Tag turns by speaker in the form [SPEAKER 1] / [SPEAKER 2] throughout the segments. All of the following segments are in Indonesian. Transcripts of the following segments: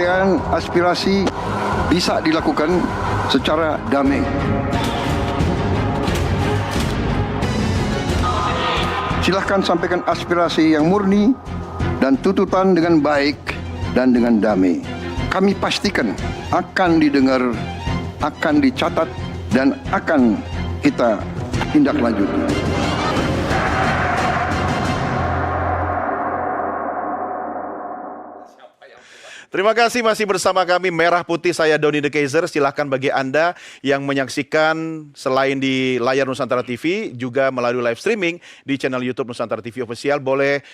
[SPEAKER 1] penyampaian aspirasi bisa dilakukan secara damai. Silahkan sampaikan aspirasi yang murni dan tuntutan dengan baik dan dengan damai. Kami pastikan akan didengar, akan dicatat, dan akan kita tindak lanjuti.
[SPEAKER 2] Terima kasih masih bersama kami Merah Putih, saya Doni The Kaiser. Silahkan bagi Anda yang menyaksikan selain di layar Nusantara TV, juga melalui live streaming di channel YouTube Nusantara TV Official, boleh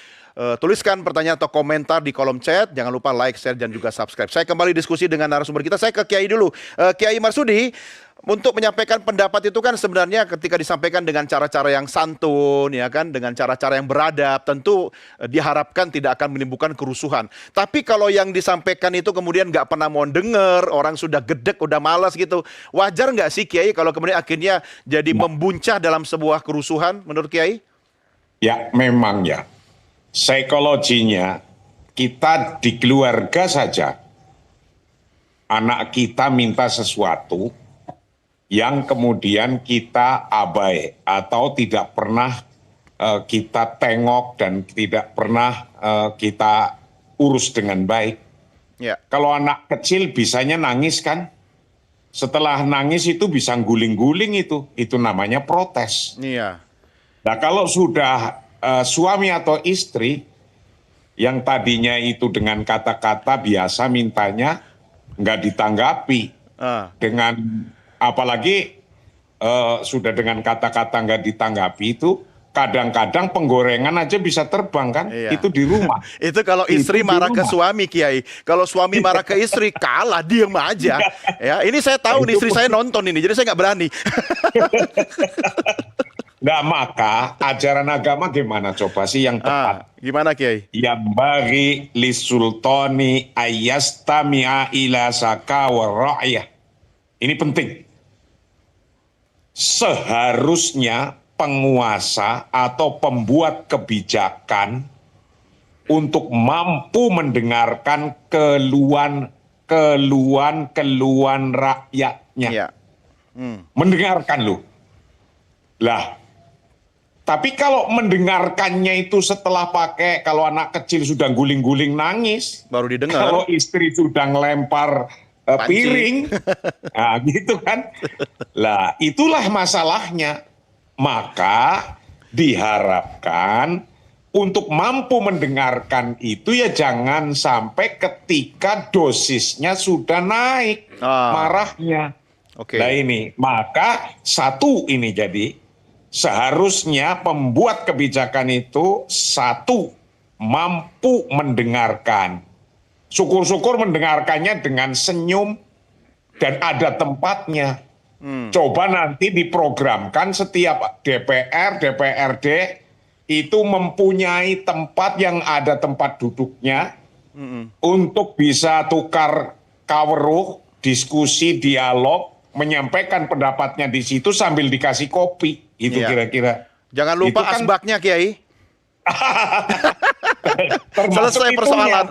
[SPEAKER 2] tuliskan pertanyaan atau komentar di kolom chat. Jangan lupa like, share, dan juga subscribe. Saya kembali diskusi dengan narasumber kita. Saya ke Kiai dulu. Kiai Marsudi, untuk menyampaikan pendapat itu kan sebenarnya ketika disampaikan dengan cara-cara yang santun, ya kan, dengan cara-cara yang beradab, tentu diharapkan tidak akan menimbulkan kerusuhan. Tapi kalau yang disampaikan itu kemudian nggak pernah mau denger, orang sudah gedek, udah malas gitu, wajar nggak sih Kiai kalau kemudian akhirnya jadi membuncah dalam sebuah kerusuhan menurut Kiai?
[SPEAKER 3] Ya, memang ya. Psikologinya kita di keluarga saja, anak kita minta sesuatu yang kemudian kita abai atau tidak pernah kita tengok dan tidak pernah kita urus dengan baik.
[SPEAKER 2] Ya.
[SPEAKER 3] Kalau anak kecil bisanya nangis kan, setelah nangis itu bisa guling-guling itu namanya protes.
[SPEAKER 2] Iya.
[SPEAKER 3] Nah kalau sudah suami atau istri yang tadinya itu dengan kata-kata biasa mintanya nggak ditanggapi, dengan apalagi sudah dengan kata-kata nggak ditanggapi itu, kadang-kadang penggorengan aja bisa terbang kan,
[SPEAKER 2] Iya.
[SPEAKER 3] itu di rumah.
[SPEAKER 2] Itu kalau istri
[SPEAKER 3] Itu di
[SPEAKER 2] marah ke
[SPEAKER 3] rumah.
[SPEAKER 2] suami, Kiai. Kalau suami marah ke istri, kalah, diem aja. Ya, ini saya tahu nih,
[SPEAKER 3] Itu
[SPEAKER 2] istri saya nonton ini, jadi saya nggak berani.
[SPEAKER 3] Nah maka ajaran agama gimana coba sih yang tepat?
[SPEAKER 2] Gimana Kiai?
[SPEAKER 3] Yang bagi li sultani ayastami'a ila saka wa ra'yah. Ini penting. Seharusnya penguasa atau pembuat kebijakan untuk mampu mendengarkan keluhan rakyatnya.
[SPEAKER 2] Ya.
[SPEAKER 3] Mendengarkan loh. Lah, tapi kalau mendengarkannya itu setelah pakai, kalau anak kecil sudah guling-guling nangis,
[SPEAKER 2] Baru didengar.
[SPEAKER 3] kalau istri sudah ngelempar
[SPEAKER 2] Panci.
[SPEAKER 3] piring, nah gitu kan. Lah itulah masalahnya. Maka diharapkan untuk mampu mendengarkan itu ya jangan sampai ketika dosisnya sudah naik marahnya.
[SPEAKER 2] Oke.
[SPEAKER 3] Nah ini, maka satu ini jadi seharusnya pembuat kebijakan itu satu mampu mendengarkan. Syukur-syukur mendengarkannya dengan senyum dan ada tempatnya. Coba nanti diprogramkan setiap DPR, DPRD itu mempunyai tempat yang ada tempat duduknya untuk bisa tukar kaweruh, diskusi, dialog, menyampaikan pendapatnya di situ sambil dikasih kopi. Itu
[SPEAKER 2] Iya.
[SPEAKER 3] kira-kira.
[SPEAKER 2] Jangan lupa
[SPEAKER 3] Itu kan-
[SPEAKER 2] asbaknya Kiai.
[SPEAKER 3] Termasuk
[SPEAKER 2] Selesai
[SPEAKER 3] itunya.
[SPEAKER 2] persoalan.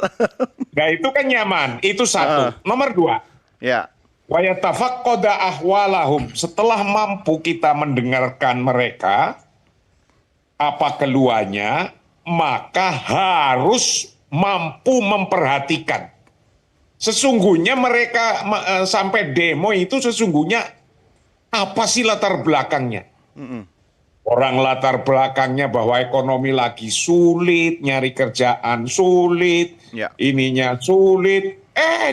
[SPEAKER 3] Nah itu kan nyaman, itu satu. Nomor dua,
[SPEAKER 2] Ya.
[SPEAKER 3] wa yatafaqqada ahwalahum. Setelah mampu kita mendengarkan mereka, apa keluhannya, maka harus mampu memperhatikan. Sesungguhnya mereka sampai demo itu sesungguhnya apa sih latar belakangnya? Orang latar belakangnya bahwa ekonomi lagi sulit, nyari kerjaan sulit,
[SPEAKER 2] Ya.
[SPEAKER 3] ininya sulit.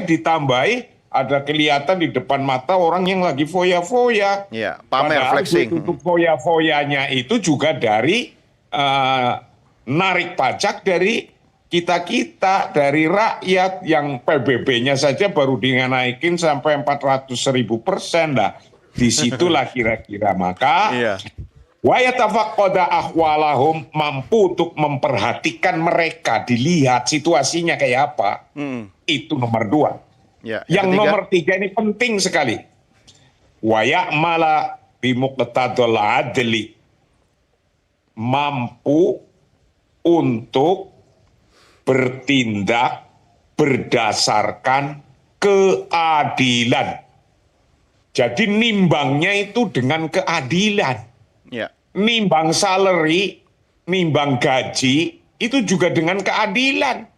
[SPEAKER 3] Ditambahi ada kelihatan di depan mata orang yang lagi foya-foya.
[SPEAKER 2] Ya, pamer,
[SPEAKER 3] Padahal
[SPEAKER 2] flexing.
[SPEAKER 3] Untuk foya-foyanya itu juga dari narik pajak dari kita-kita, dari rakyat yang PBB-nya saja baru dinaikin sampai 400.000%. Nah, disitulah kira-kira maka
[SPEAKER 2] Iya.
[SPEAKER 3] wa yatafaqqada ahwalahum, mampu untuk memperhatikan mereka, dilihat situasinya kayak apa. Itu nomor dua.
[SPEAKER 2] Ya.
[SPEAKER 3] Yang
[SPEAKER 2] ketiga?
[SPEAKER 3] nomor tiga ini penting sekali. Wa ya'mala bimuqtadul adli, mampu untuk bertindak berdasarkan keadilan. Jadi nimbangnya itu dengan keadilan.
[SPEAKER 2] Ya.
[SPEAKER 3] Nimbang salary, nimbang gaji, itu juga dengan keadilan.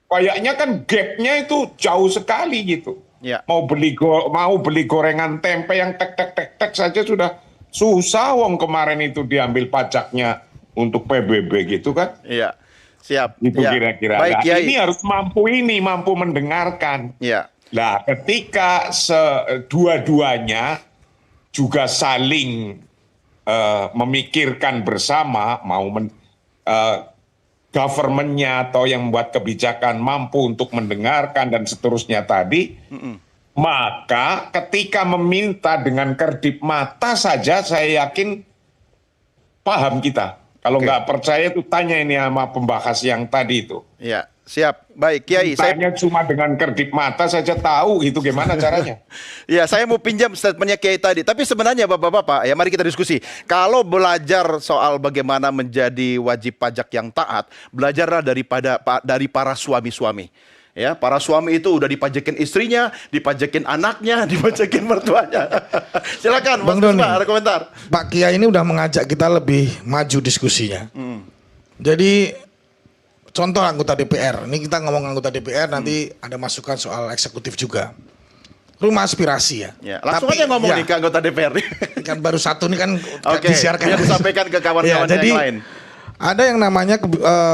[SPEAKER 3] Kayaknya kan gapnya itu jauh sekali gitu.
[SPEAKER 2] Ya.
[SPEAKER 3] Mau beli gorengan tempe yang tek saja sudah susah. Wong kemarin itu diambil pajaknya untuk PBB gitu kan.
[SPEAKER 2] Iya. Siap.
[SPEAKER 3] Itu
[SPEAKER 2] Ya.
[SPEAKER 3] kira-kira.
[SPEAKER 2] Baik,
[SPEAKER 3] Nah,
[SPEAKER 2] Kiai.
[SPEAKER 3] ini harus mampu mendengarkan.
[SPEAKER 2] Ya.
[SPEAKER 3] Nah, ketika dua-duanya juga saling memikirkan bersama, government-nya atau yang membuat kebijakan mampu untuk mendengarkan dan seterusnya tadi, maka ketika meminta dengan kedip mata saja, saya yakin paham kita. Kalau nggak percaya itu tanya ini sama pembahas yang tadi itu.
[SPEAKER 2] Ya. Siap. Baik, Kiai.
[SPEAKER 3] Tanya cuma dengan kedip mata saja tahu itu gimana caranya.
[SPEAKER 2] Ya, saya mau pinjam statementnya Kiai tadi. Tapi sebenarnya Bapak-Bapak, ya mari kita diskusi. Kalau belajar soal bagaimana menjadi wajib pajak yang taat, belajarlah dari para suami-suami. Ya, para suami itu udah dipajakin istrinya, dipajakin anaknya, dipajakin mertuanya. Silakan, Mas
[SPEAKER 4] Bang Doni,
[SPEAKER 2] Bisma, ada komentar.
[SPEAKER 4] Pak Kiai ini udah mengajak kita lebih maju diskusinya. Jadi contoh anggota DPR, ini kita ngomong anggota DPR, nanti ada masukan soal eksekutif juga. Rumah aspirasi ya.
[SPEAKER 2] Ya, langsung aja ngomong nih ke anggota DPR.
[SPEAKER 4] Kan baru satu nih kan
[SPEAKER 2] Oke,
[SPEAKER 4] disiarkan.
[SPEAKER 2] biar disampaikan ke kawan-kawan
[SPEAKER 4] jadi,
[SPEAKER 2] yang lain.
[SPEAKER 4] ada yang namanya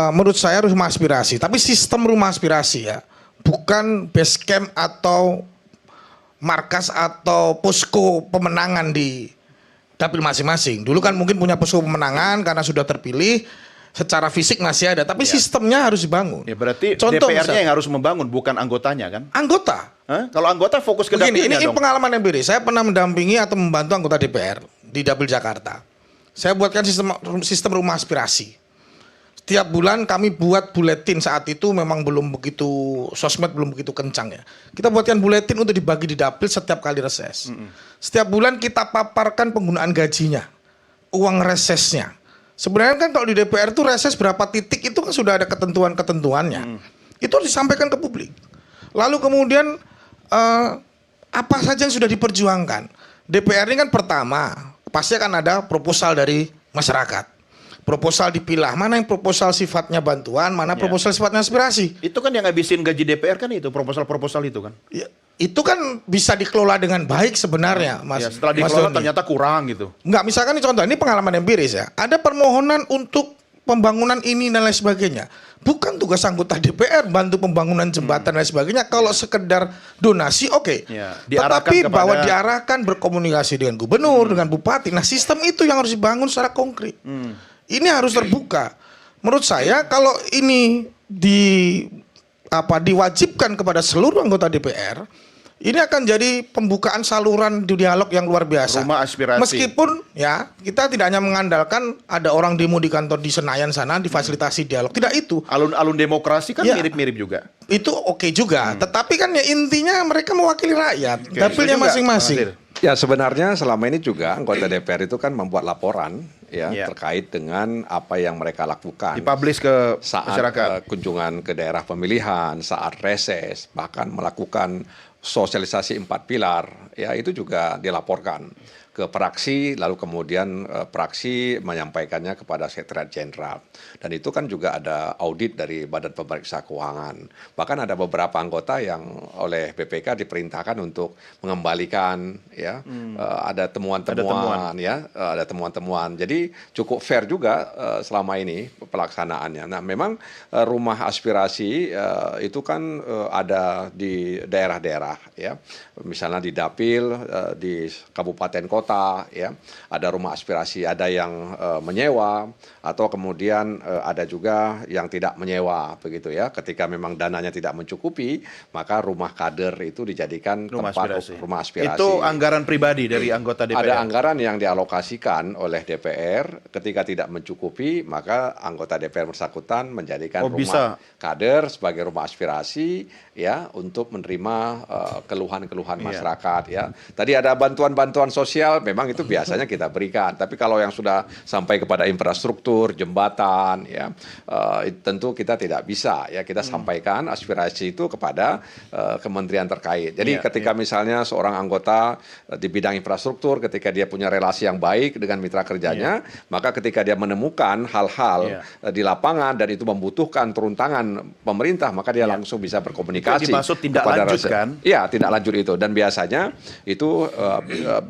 [SPEAKER 4] menurut saya rumah aspirasi, tapi sistem rumah aspirasi ya, bukan base camp atau markas atau posko pemenangan di dapil masing-masing. Dulu kan mungkin punya posko pemenangan karena sudah terpilih, secara fisik masih ada, tapi sistemnya harus dibangun.
[SPEAKER 2] Ya, berarti
[SPEAKER 4] Contoh
[SPEAKER 2] DPR-nya
[SPEAKER 4] misal,
[SPEAKER 2] yang harus membangun, bukan anggotanya kan?
[SPEAKER 4] anggota.
[SPEAKER 2] Hah? Kalau anggota fokus ke
[SPEAKER 4] Begini,
[SPEAKER 2] dapilnya
[SPEAKER 4] ini
[SPEAKER 2] dong.
[SPEAKER 4] pengalaman empiris. Saya pernah mendampingi atau membantu anggota DPR di Dapil Jakarta. Saya buatkan sistem rumah aspirasi. Setiap bulan kami buat buletin, saat itu memang belum begitu, sosmed belum begitu kencang ya. Kita buatkan buletin untuk dibagi di dapil setiap kali reses. Setiap bulan kita paparkan penggunaan gajinya, uang resesnya. Sebenarnya kan kalau di DPR itu reses berapa titik itu kan sudah ada ketentuan-ketentuannya. Itu harus disampaikan ke publik. Lalu kemudian apa saja yang sudah diperjuangkan. DPR ini kan pertama pasti akan ada proposal dari masyarakat. Proposal dipilah, mana yang proposal sifatnya bantuan, mana proposal sifatnya aspirasi.
[SPEAKER 2] Itu kan yang ngabisin gaji DPR kan itu, proposal-proposal itu kan.
[SPEAKER 4] Ya, itu kan bisa dikelola dengan baik sebenarnya, Mas.
[SPEAKER 2] Ya, setelah
[SPEAKER 4] Mas
[SPEAKER 2] dikelola
[SPEAKER 4] Doni.
[SPEAKER 2] ternyata kurang gitu.
[SPEAKER 4] Enggak, misalkan ini contoh, ini pengalaman empiris ya. Ada permohonan untuk pembangunan ini dan lain sebagainya. Bukan tugas anggota DPR bantu pembangunan jembatan dan lain sebagainya. Kalau sekedar donasi oke.
[SPEAKER 2] Ya, diarahkan
[SPEAKER 4] Tetapi bahwa
[SPEAKER 2] kepada-
[SPEAKER 4] diarahkan berkomunikasi dengan gubernur, dengan bupati. Nah, sistem itu yang harus dibangun secara konkret. Ini harus terbuka. Menurut saya kalau ini diwajibkan kepada seluruh anggota DPR, ini akan jadi pembukaan saluran dialog yang luar biasa.
[SPEAKER 2] Rumah aspirasi.
[SPEAKER 4] Meskipun ya kita tidak hanya mengandalkan ada orang demo di kantor di Senayan sana difasilitasi dialog, tidak itu.
[SPEAKER 2] Alun-alun demokrasi kan
[SPEAKER 4] Ya.
[SPEAKER 2] mirip-mirip juga.
[SPEAKER 4] Itu oke juga. Tetapi kan ya intinya mereka mewakili rakyat,
[SPEAKER 2] Oke,
[SPEAKER 4] dapilnya
[SPEAKER 2] setuju nggak,
[SPEAKER 4] masing-masing.
[SPEAKER 2] Mas Dir?
[SPEAKER 5] Ya sebenarnya selama ini juga anggota DPR itu kan membuat laporan ya
[SPEAKER 2] Ya.
[SPEAKER 5] terkait dengan apa yang mereka lakukan
[SPEAKER 2] Dipublish ke
[SPEAKER 5] saat
[SPEAKER 2] masyarakat.
[SPEAKER 5] kunjungan ke daerah pemilihan, saat reses, bahkan melakukan sosialisasi 4 pilar, ya itu juga dilaporkan ke praksi, lalu kemudian praksi menyampaikannya kepada Sekretariat Jenderal. Dan itu kan juga ada audit dari Badan Pemeriksa Keuangan. Bahkan ada beberapa anggota yang oleh BPK diperintahkan untuk mengembalikan, ya ada temuan-temuan, ya ada temuan-temuan. Jadi cukup fair juga selama ini pelaksanaannya. Nah, memang rumah aspirasi itu kan ada di daerah-daerah, ya, misalnya di dapil, di kabupaten kota, ya, ada rumah aspirasi, ada yang menyewa atau kemudian ada juga yang tidak menyewa, begitu ya. Ketika memang dananya tidak mencukupi, maka rumah kader itu dijadikan tempat rumah aspirasi.
[SPEAKER 2] Itu anggaran pribadi dari anggota DPR.
[SPEAKER 5] Ada anggaran yang dialokasikan oleh DPR, ketika tidak mencukupi, maka anggota DPR bersangkutan menjadikan rumah kader sebagai rumah aspirasi, ya, untuk menerima keluhan-keluhan masyarakat, ya. Tadi ada bantuan-bantuan sosial sosial memang itu biasanya kita berikan. Tapi kalau yang sudah sampai kepada infrastruktur, jembatan, ya tentu kita tidak bisa ya kita sampaikan aspirasi itu kepada kementerian terkait. Jadi ketika misalnya seorang anggota di bidang infrastruktur, ketika dia punya relasi yang baik dengan mitra kerjanya, maka ketika dia menemukan hal-hal di lapangan dan itu membutuhkan turun tangan pemerintah, maka dia langsung bisa berkomunikasi.
[SPEAKER 2] Itu dimaksud tindak lanjut kan?
[SPEAKER 5] Iya, tindak lanjut itu, dan biasanya itu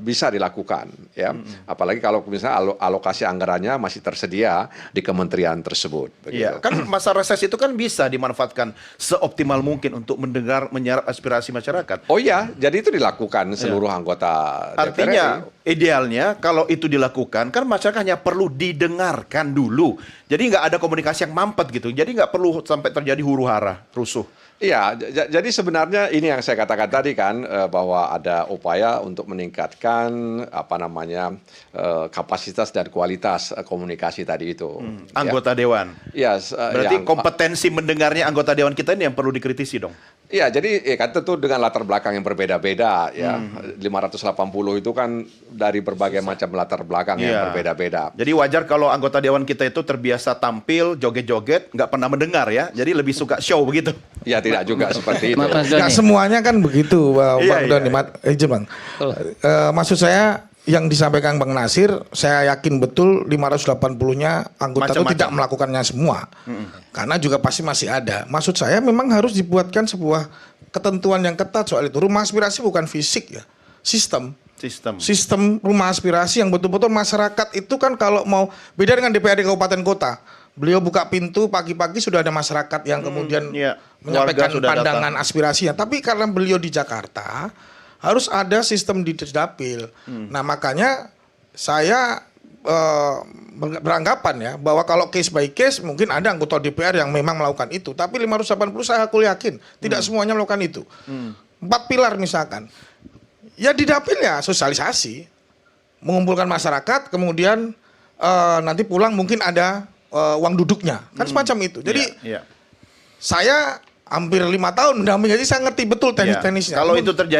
[SPEAKER 5] bisa dilakukan ya. Apalagi kalau misalnya alokasi anggarannya masih tersedia di kementerian tersebut.
[SPEAKER 2] Iya, kan masa reses itu kan bisa dimanfaatkan seoptimal mungkin untuk menyerap aspirasi masyarakat.
[SPEAKER 5] Oh iya, jadi itu dilakukan seluruh anggota DPR
[SPEAKER 2] Artinya
[SPEAKER 5] RI.
[SPEAKER 2] idealnya kalau itu dilakukan kan masyarakat hanya perlu didengarkan dulu. Jadi nggak ada komunikasi yang mampet gitu. Jadi nggak perlu sampai terjadi huru-hara, rusuh.
[SPEAKER 5] Iya, jadi sebenarnya ini yang saya katakan tadi kan bahwa ada upaya untuk meningkatkan kapasitas dan kualitas komunikasi tadi itu.
[SPEAKER 2] Anggota dewan.
[SPEAKER 5] Ya,
[SPEAKER 2] Berarti kompetensi mendengarnya anggota dewan kita ini yang perlu dikritisi dong.
[SPEAKER 5] Iya, jadi kan tentu dengan latar belakang yang berbeda-beda ya. 580 itu kan dari berbagai macam latar belakang yang berbeda-beda.
[SPEAKER 2] Jadi wajar kalau anggota dewan kita itu terbiasa tampil, joget-joget, nggak pernah mendengar ya. Jadi lebih suka show begitu.
[SPEAKER 5] Ya tidak juga seperti itu.
[SPEAKER 4] Nggak semuanya kan begitu, Bang Doni. Bang. Maksud saya yang disampaikan Bang Nasir, saya yakin betul 580-nya anggota itu tidak melakukannya semua. Karena juga pasti masih ada. Maksud saya memang harus dibuatkan sebuah ketentuan yang ketat soal itu. Rumah aspirasi bukan fisik ya, sistem rumah aspirasi yang betul-betul masyarakat itu kan kalau mau, beda dengan DPRD kabupaten kota. Beliau buka pintu pagi-pagi sudah ada masyarakat yang kemudian menyampaikan pandangan aspirasinya. Tapi karena beliau di Jakarta, harus ada sistem di Dapil. Nah makanya saya beranggapan ya bahwa kalau case by case mungkin ada anggota DPR yang memang melakukan itu. Tapi 580 saya aku yakin tidak semuanya melakukan itu. 4 pilar misalkan. Ya di Dapil ya sosialisasi, mengumpulkan masyarakat, kemudian nanti pulang mungkin ada uang duduknya, kan semacam itu. Jadi saya hampir 5 tahun mendampingi, jadi saya ngerti betul teknis-teknisnya.
[SPEAKER 2] Kalau itu terjadi